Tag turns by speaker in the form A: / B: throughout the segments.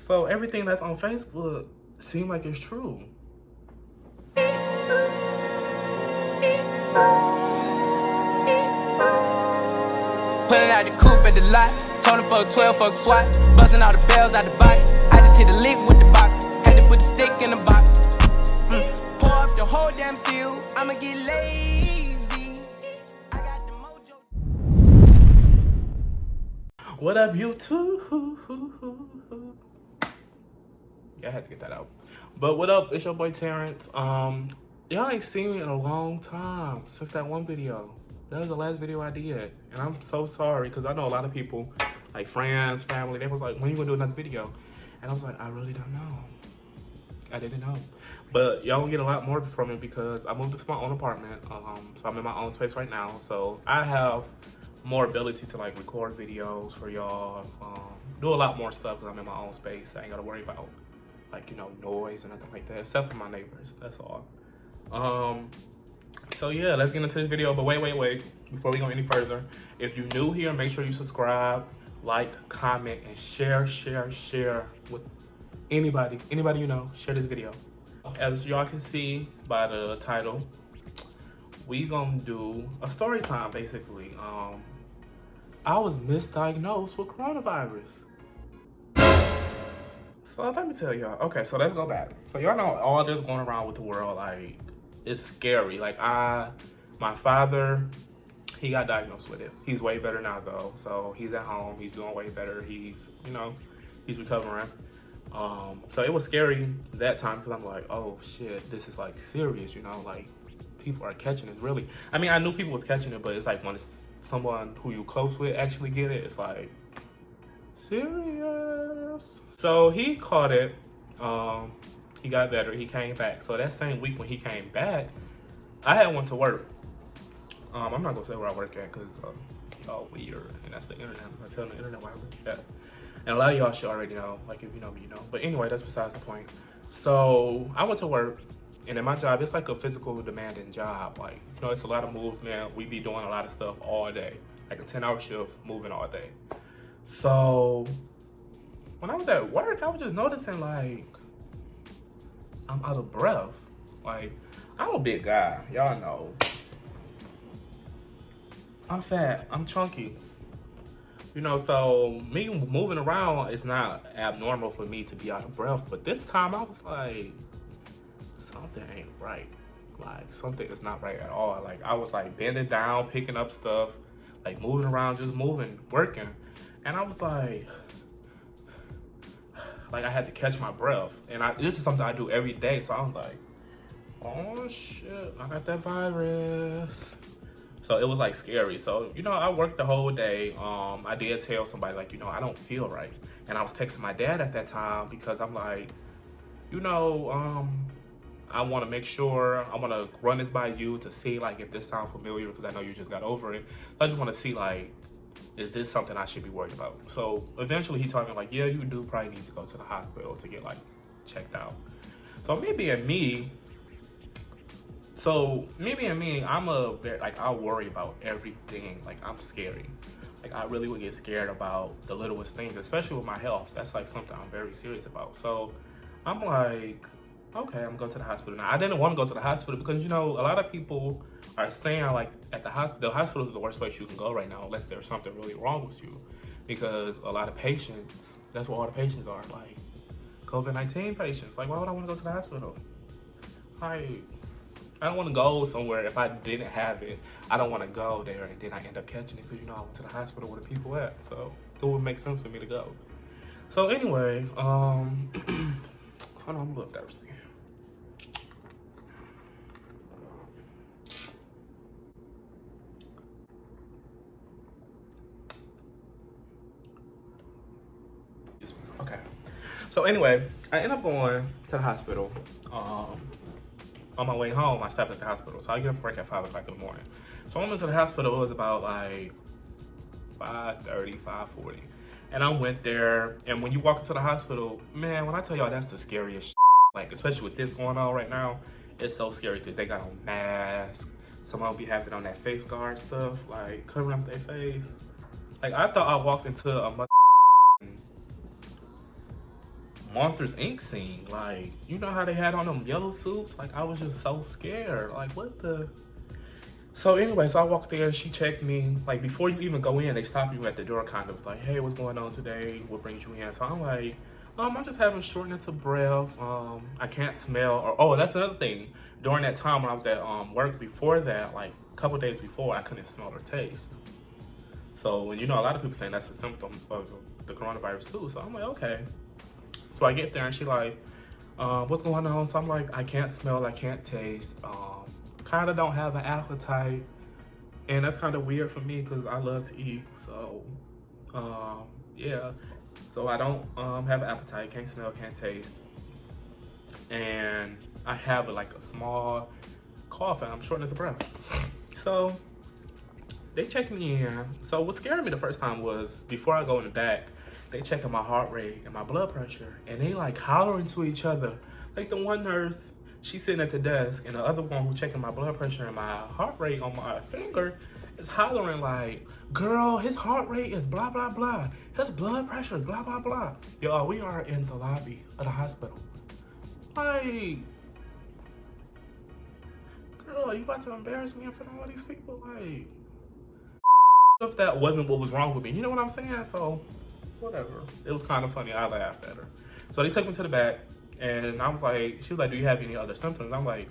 A: So everything that's on Facebook seems like it's true.
B: Pulling out the coupe at the lot, told him fuck 12, fuck SWAT. Busting all the bells out the box. I just hit a lick with the box. Had to put the stick in the box. Pour up the whole damn seal. I'ma get lazy. I got the mojo.
A: What up, YouTube? Yeah, I had to get that out. But what up? It's your boy Terrence. Y'all ain't seen me in a long time since that one video. That was the last video I did, and I'm so sorry because I know a lot of people, like friends, family, they was like, when you gonna do another video? And I was like, I really don't know. I didn't know. But y'all gonna get a lot more from it because I moved into my own apartment. So I'm in my own space right now. So I have more ability to like record videos for y'all, do a lot more stuff because I'm in my own space. I ain't gotta worry about like, you know, noise and nothing like that, except for my neighbors, that's all. So yeah, let's get into this video, but wait, before we go any further, if you're new here, make sure you subscribe, like, comment, and share with anybody you know. Share this video. As y'all can see by the title, we gonna do a story time, basically. I was misdiagnosed with coronavirus. So let me tell y'all. Okay, so let's go back. So y'all know all this going around with the world, like, it's scary. Like my father, he got diagnosed with it. He's way better now though. So he's at home, he's doing way better. He's, you know, he's recovering. So it was scary that time because I'm like, oh shit, this is like serious, you know, like people are catching it really. I mean, I knew people was catching it, but it's like when it's someone who you close with actually get it, it's like serious. So he caught it. He got better, he came back. So that same week when he came back, I had went to work. I'm not gonna say where I work at because y'all weird, and that's the internet. I'm telling the internet where I work at. And a lot of y'all should already know, like if you know me, you know. But anyway, that's besides the point. So I went to work, and in my job, it's like a physical demanding job. Like, you know, it's a lot of movement. We be doing a lot of stuff all day, like a 10-hour shift, moving all day. So when I was at work, I was just noticing like, I'm out of breath. Like, I'm a big guy, y'all know. I'm fat, I'm chunky. You know, so me moving around is not abnormal for me to be out of breath. But this time I was like, something ain't right. Like, something is not right at all. Like, I was like bending down, picking up stuff, like moving around, just moving, working. And I was like I had to catch my breath. And this is something I do every day. So I was like, oh shit, I got that virus. So it was like scary. So, you know, I worked the whole day. I did tell somebody like, you know, I don't feel right. And I was texting my dad at that time because I'm like, you know, I want to make sure, I want to run this by you to see like if this sounds familiar because I know you just got over it. I just want to see like, is this something I should be worried about? So eventually he told me like, yeah, you do probably need to go to the hospital to get like checked out. So me being me, I'm I worry about everything. Like, I'm scary. Like, I really would get scared about the littlest things, especially with my health. That's like something I'm very serious about. So I'm like, okay, I'm gonna go to the hospital now. I didn't want to go to the hospital because, you know, a lot of people are saying like at the hospital is the worst place you can go right now unless there's something really wrong with you. Because a lot of patients, that's what all the patients are, like COVID-19 patients. Like, why would I want to go to the hospital? Like, I don't want to go somewhere if I didn't have it. I don't want to go there and then I end up catching it because, you know, I went to the hospital where the people at. So it would make sense for me to go. So anyway, hold on, I'm a little thirsty. Okay. So anyway, I end up going to the hospital. On my way home, I stopped at the hospital. So I get up for work at 5 o'clock in the morning. So I went to the hospital, it was about like 5:30, 5:40. And I went there, and when you walk into the hospital, man, when I tell y'all that's the scariest shit, like especially with this going on right now, it's so scary because they got on masks. Some of them be having on that face guard stuff, like covering up their face. Like, I thought I walked into a Monsters Inc. scene. Like, you know how they had on them yellow suits? Like, I was just so scared. Like, what the? So anyway, so I walked there, she checked me. Like, before you even go in, they stop you at the door kind of like, hey, what's going on today? What brings you in? So I'm like, I'm just having shortness of breath. I can't smell. Or, oh, that's another thing. During that time when I was at work before that, like a couple days before, I couldn't smell or taste. So, and you know, a lot of people saying that's a symptom of the coronavirus too. So I'm like, okay. So I get there and she like, what's going on? So I'm like, I can't smell, I can't taste. Kind of don't have an appetite. And that's kind of weird for me because I love to eat. So, yeah. So I don't have an appetite, can't smell, can't taste. And I have like a small cough and I'm shortness of breath. So they checked me in. So what scared me the first time was before I go in the back, they checking my heart rate and my blood pressure. And they like hollering to each other. Like the one nurse, she's sitting at the desk, and the other one who's checking my blood pressure and my heart rate on my finger is hollering like, girl, his heart rate is blah, blah, blah. His blood pressure is blah, blah, blah. Y'all, we are in the lobby of the hospital. Like, girl, you about to embarrass me in front of all these people? Like, if that wasn't what was wrong with me, you know what I'm saying? So, whatever. It was kind of funny. I laughed at her. So they took me to the back, and I was like, she was like, do you have any other symptoms? I'm like,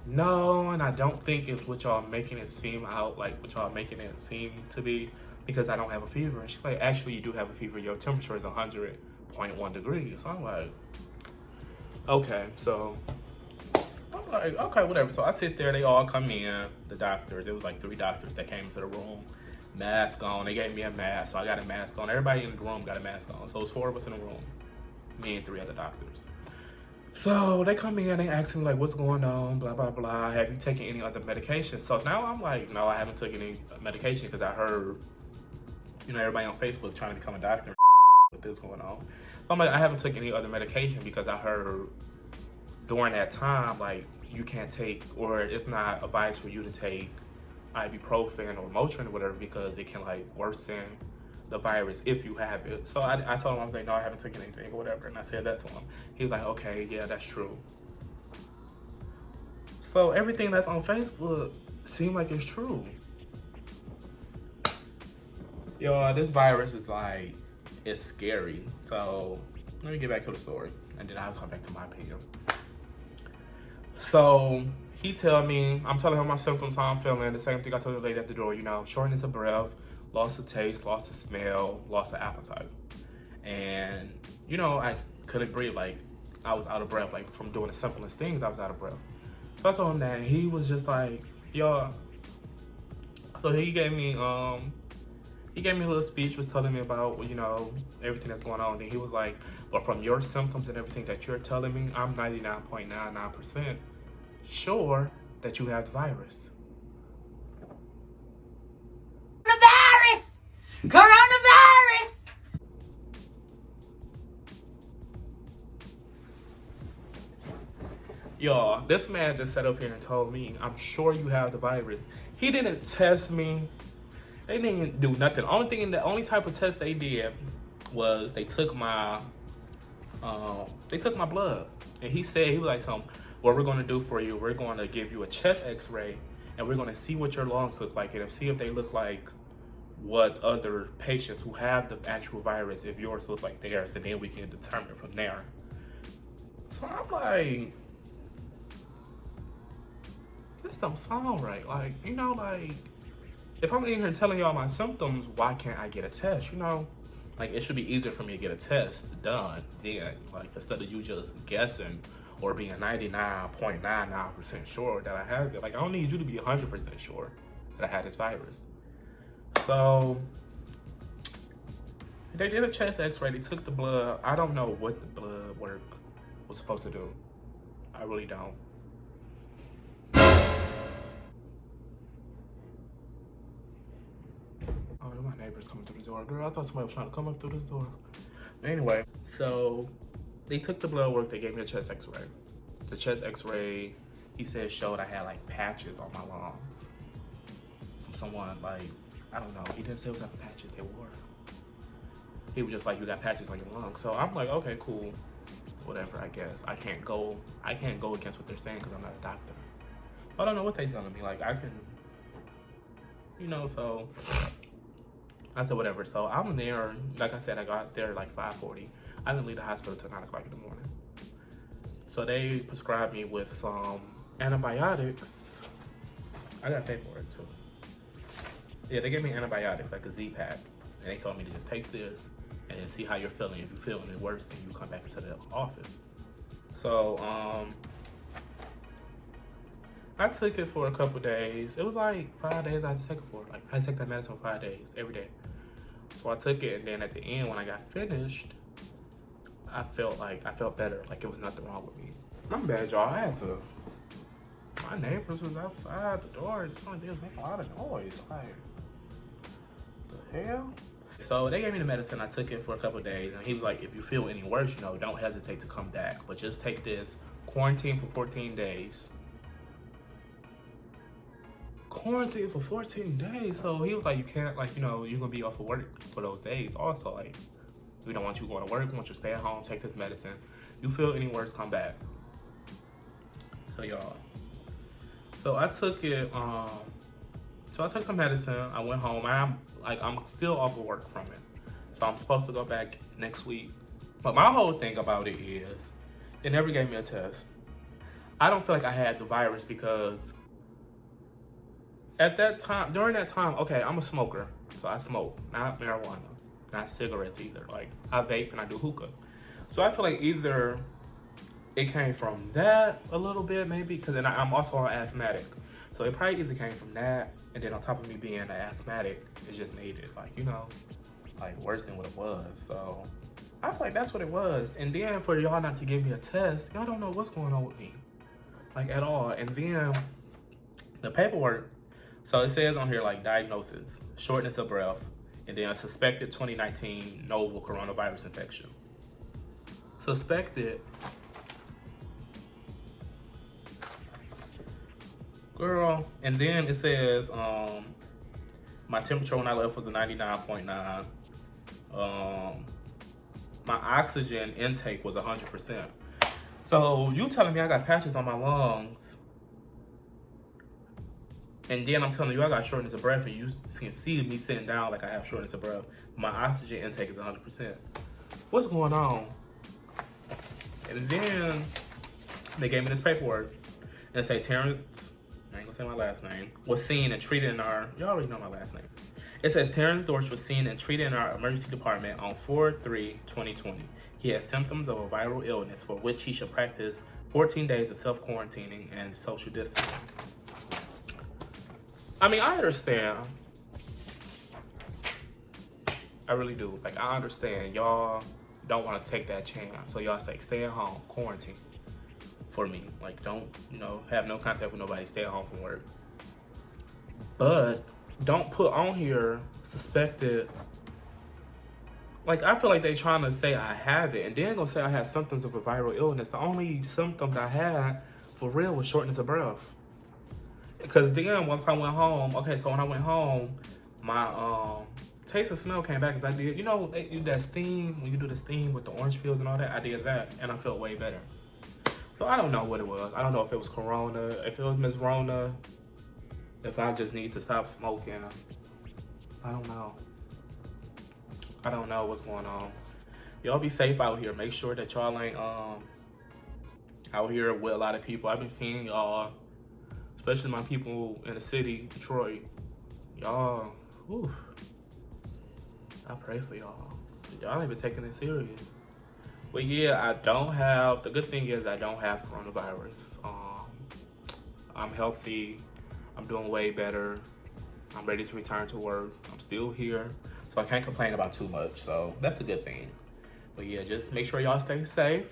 A: no, and I don't think it's what y'all making it seem out, like what y'all making it seem to be, because I don't have a fever. And she's like, actually, you do have a fever. Your temperature is 100.1 degrees. So I'm like, okay. So I'm like, okay, whatever. So I sit there. They all come in. The doctors. There was like 3 doctors that came into the room. Mask on. They gave me a mask, so I got a mask on. Everybody in the room got a mask on. So it was 4 of us in the room. Me and 3 other doctors. So they come in, they ask me like, what's going on, blah, blah, blah. Have you taken any other medication? So now I'm like, no, I haven't taken any medication because I heard, you know, everybody on Facebook trying to become a doctor with this going on. So I'm like, I haven't taken any other medication because I heard during that time, like, you can't take, or it's not advised for you to take ibuprofen or Motrin or whatever because it can like worsen the virus if you have it. So I told him, I was like, no, I haven't taken anything or whatever. And I said that to him. He was like, okay, yeah, that's true. So everything that's on Facebook seemed like it's true. Yo, this virus is like, it's scary. So let me get back to the story and then I'll come back to my opinion. So he tell me, I'm telling him my symptoms, how I'm feeling. The same thing I told the lady at the door, you know, shortness of breath, loss of taste, loss of smell, loss of appetite. And, you know, I couldn't breathe. Like, I was out of breath. Like, from doing the simplest things, I was out of breath. So I told him that, and he was just like, yo. So he gave me a little speech, was telling me about, you know, everything that's going on. And he was like, but from your symptoms and everything that you're telling me, I'm 99.99% sure that you have the virus.
C: Coronavirus!
A: Y'all, this man just sat up here and told me, I'm sure you have the virus. He didn't test me. They didn't do nothing. The only type of test they did was they took my blood. And he said, he was like, what we're gonna do for you, we're gonna give you a chest x-ray and we're gonna see what your lungs look like and see if they look like what other patients who have the actual virus, if yours looks like theirs, and then we can determine from there. So I'm like, this don't sound right. Like, you know, like, if I'm in here telling y'all my symptoms, why can't I get a test? You know, like, it should be easier for me to get a test done then, like, instead of you just guessing or being 99.99% sure that I have it. Like, I don't need you to be 100% sure that I had this virus. So they did a chest x-ray, they took the blood. I don't know what the blood work was supposed to do. I really don't. Oh, my neighbor's coming through the door. Girl, I thought somebody was trying to come up through this door. Anyway, so they took the blood work, they gave me a chest x-ray. The chest x-ray, he said, showed I had like patches on my lungs. From someone like, I don't know, he didn't say what type of patches they were. He was just like, you got patches on your lungs. So I'm like, okay, cool. whatever, I guess. I can't go against what they're saying because I'm not a doctor. I don't know what they're telling me. Like, I can, so I said, whatever. So I'm there. Like I said, I got there like 5:40. I didn't leave the hospital till 9 o'clock in the morning. So they prescribed me with some antibiotics. I got paid for it too. Yeah, they gave me antibiotics, like a Z-Pack. And they told me to just take this and then see how you're feeling. If you're feeling it worse, then you come back into the office. So, I took it for a couple days. It was like 5 days I had to take it for. Like, I had to take that medicine for 5 days, every day. So I took it, and then at the end, when I got finished, I felt better. Like, it was nothing wrong with me. My bad, y'all. My neighbors was outside the door, and somebody was making a lot of noise. Like, the hell? So they gave me the medicine. I took it for a couple days, and he was like, if you feel any worse, don't hesitate to come back. But just take this, quarantine for 14 days. Quarantine for 14 days. So he was like, you can't, you're gonna be off of work for those days. Also, like, we don't want you going to work. We want you to stay at home, take this medicine. You feel any worse, come back. So y'all. So I took it, so I took the medicine, I went home, I'm still off of work from it. So I'm supposed to go back next week. But my whole thing about it is, they never gave me a test. I don't feel like I had the virus because during that time, okay, I'm a smoker. So I smoke, not marijuana, not cigarettes either. Like, I vape and I do hookah. So I feel like either it came from that a little bit, maybe, because then I'm also an asthmatic. So it probably either came from that, and then on top of me being an asthmatic, it just made it, like worse than what it was. So I feel like that's what it was. And then for y'all not to give me a test, y'all don't know what's going on with me, like, at all. And then the paperwork, so it says on here, like, diagnosis, shortness of breath, and then a suspected 2019 novel coronavirus infection. Suspected. Girl, and then it says my temperature when I left was a 99.9. My oxygen intake was 100%. So you telling me I got patches on my lungs, and then I'm telling you I got shortness of breath, and you can see me sitting down like I have shortness of breath. My oxygen intake is 100%. What's going on? And then they gave me this paperwork, and it say Terrence, I ain't gonna say my last name, was seen and treated in our, y'all already know my last name. It says Terrence Dorsch was seen and treated in our emergency department on 4/3/2020. He has symptoms of a viral illness for which he should practice 14 days of self-quarantining and social distancing. I mean, I understand. I really do. Like, I understand y'all don't want to take that chance. So y'all say, stay at home, quarantine. For me, like, don't, have no contact with nobody, stay at home from work. But don't put on here suspected. Like, I feel like they trying to say I have it, and then gonna say I have symptoms of a viral illness. The only symptoms I had for real was shortness of breath. Because then once I went home, okay, so when I went home, my taste and smell came back, because I did, they do that steam, when you do the steam with the orange peels and all that, I did that, and I felt way better. So I don't know what it was. I don't know if it was Corona, if it was Miss Rona, if I just need to stop smoking. I don't know. I don't know what's going on. Y'all be safe out here. Make sure that y'all ain't out here with a lot of people. I've been seeing y'all, especially my people in the city, Detroit. Y'all, whew, I pray for y'all. Y'all ain't been taking it serious. But yeah, the good thing is I don't have coronavirus. I'm healthy. I'm doing way better. I'm ready to return to work. I'm still here. So I can't complain about too much. So that's a good thing. But yeah, just make sure y'all stay safe.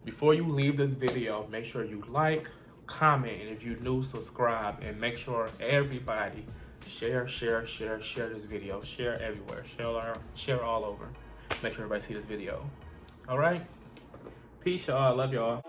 A: Before you leave this video, make sure you like, comment, and if you're new, subscribe. And make sure everybody share this video. Share everywhere. Share all over. Make sure everybody see this video. All right? Peace, y'all. I love y'all.